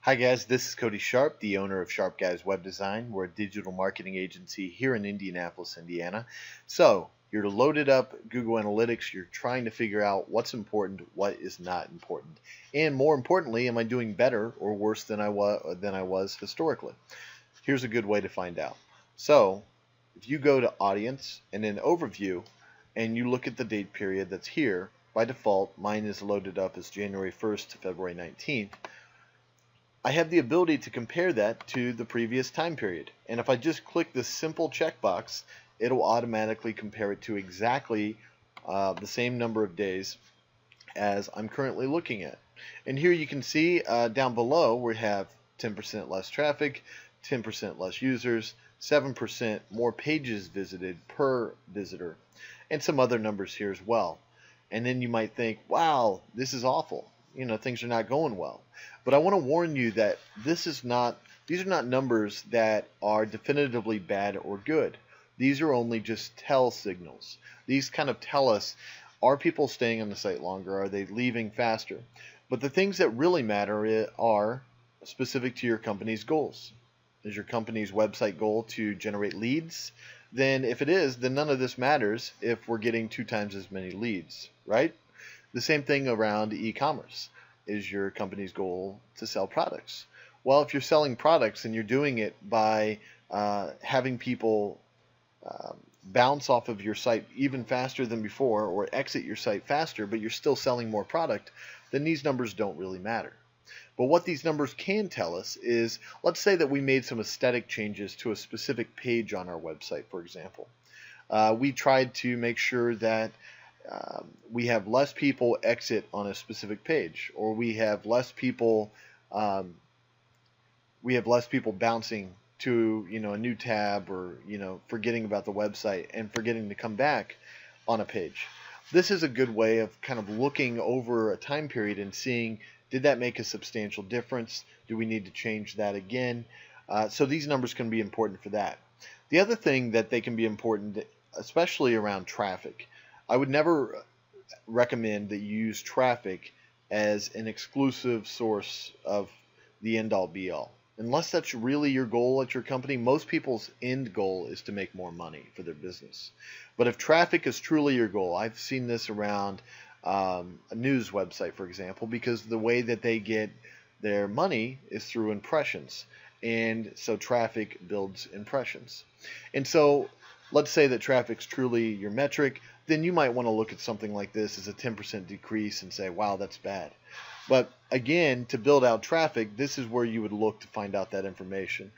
Hi guys, this is Cody Sharp, the owner of Sharp Guys Web Design. We're a digital marketing agency here in Indianapolis, Indiana. So, you're loaded up Google Analytics, you're trying to figure out what's important, what is not important. And more importantly, am I doing better or worse than I was historically? Here's a good way to find out. So, if you go to Audience and then Overview and you look at the date period that's here, by default, mine is loaded up as January 1st to February 19th. I have the ability to compare that to the previous time period. And if I just click this simple checkbox, it'll automatically compare it to exactly the same number of days as I'm currently looking at. And here you can see down below we have 10% less traffic, 10% less users, 7% more pages visited per visitor, and some other numbers here as well. And then you might think, wow, this is awful. Things are not going well. But I want to warn you that these are not numbers that are definitively bad or good. These are only just tell signals. These kind of tell us, are people staying on the site longer? Are they leaving faster? But the things that really matter are specific to your company's goals. Is your company's website goal to generate leads? Then if it is, then none of this matters if we're getting 2 times as many leads, right? The same thing around e-commerce. Is your company's goal to sell products? Well, if you're selling products and you're doing it by having people bounce off of your site even faster than before or exit your site faster, but you're still selling more product, then these numbers don't really matter. But what these numbers can tell us is, let's say that we made some aesthetic changes to a specific page on our website, for example. We tried to make sure that we have less people exit on a specific page, or we have less people bouncing to a new tab, or forgetting about the website and forgetting to come back on a page. This is a good way of kind of looking over a time period and seeing, did that make a substantial difference? Do we need to change that again? So these numbers can be important for that. The other thing that they can be important, especially around traffic, I would never recommend that you use traffic as an exclusive source of the end-all be-all. Unless that's really your goal at your company, most people's end goal is to make more money for their business. But if traffic is truly your goal, I've seen this around a news website, for example, because the way that they get their money is through impressions. And so traffic builds impressions. And so let's say that traffic's truly your metric, then you might want to look at something like this as a 10% decrease and say, wow, that's bad. But again, to build out traffic, this is where you would look to find out that information.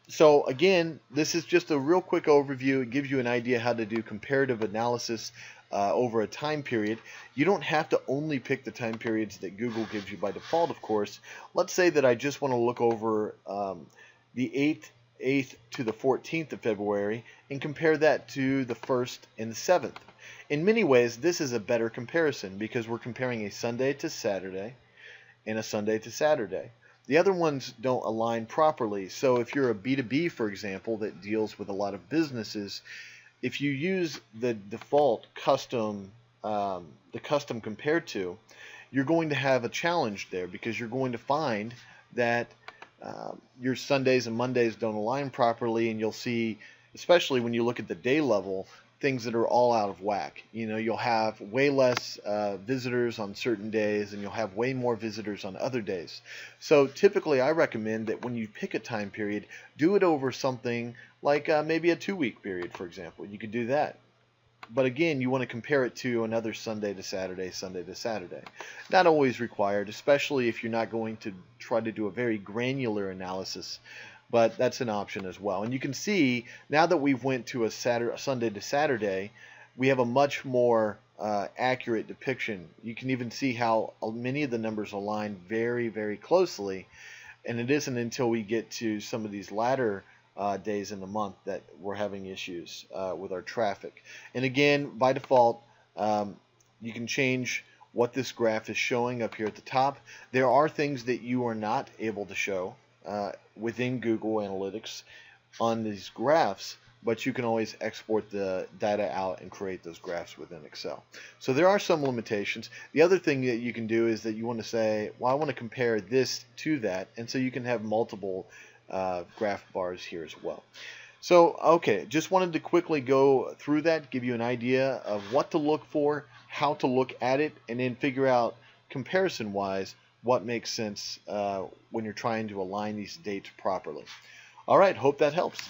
So again, this is just a real quick overview. It gives you an idea how to do comparative analysis over a time period. You don't have to only pick the time periods that Google gives you by default, of course. Let's say that I just want to look over the 8th to the 14th of February and compare that to the 1st and the 7th. In many ways, this is a better comparison because we're comparing a Sunday to Saturday and a Sunday to Saturday. The other ones don't align properly. So if you're a B2B, for example, that deals with a lot of businesses, if you use the default custom compared to, you're going to have a challenge there because you're going to find that your Sundays and Mondays don't align properly, and you'll see, especially when you look at the day level, things that are all out of whack. You'll have way less visitors on certain days, and you'll have way more visitors on other days. So typically I recommend that when you pick a time period, do it over something like maybe a 2-week period, for example. You could do that. But again, you want to compare it to another Sunday to Saturday, Sunday to Saturday. Not always required, especially if you're not going to try to do a very granular analysis, but that's an option as well. And you can see now that we've went to a Sunday to Saturday, we have a much more accurate depiction. You can even see how many of the numbers align very, very closely, and it isn't until we get to some of these latter days in the month that we're having issues with our traffic. And again, by default, you can change what this graph is showing up here at the top. There are things that you are not able to show within Google Analytics on these graphs but you can always export the data out and create those graphs within Excel. So there are some limitations. The other thing that you can do is that you want to say, well, I want to compare this to that, and so you can have multiple graph bars here as well. So, okay, just wanted to quickly go through that, give you an idea of what to look for, how to look at it, and then figure out comparison-wise what makes sense when you're trying to align these dates properly. All right, hope that helps.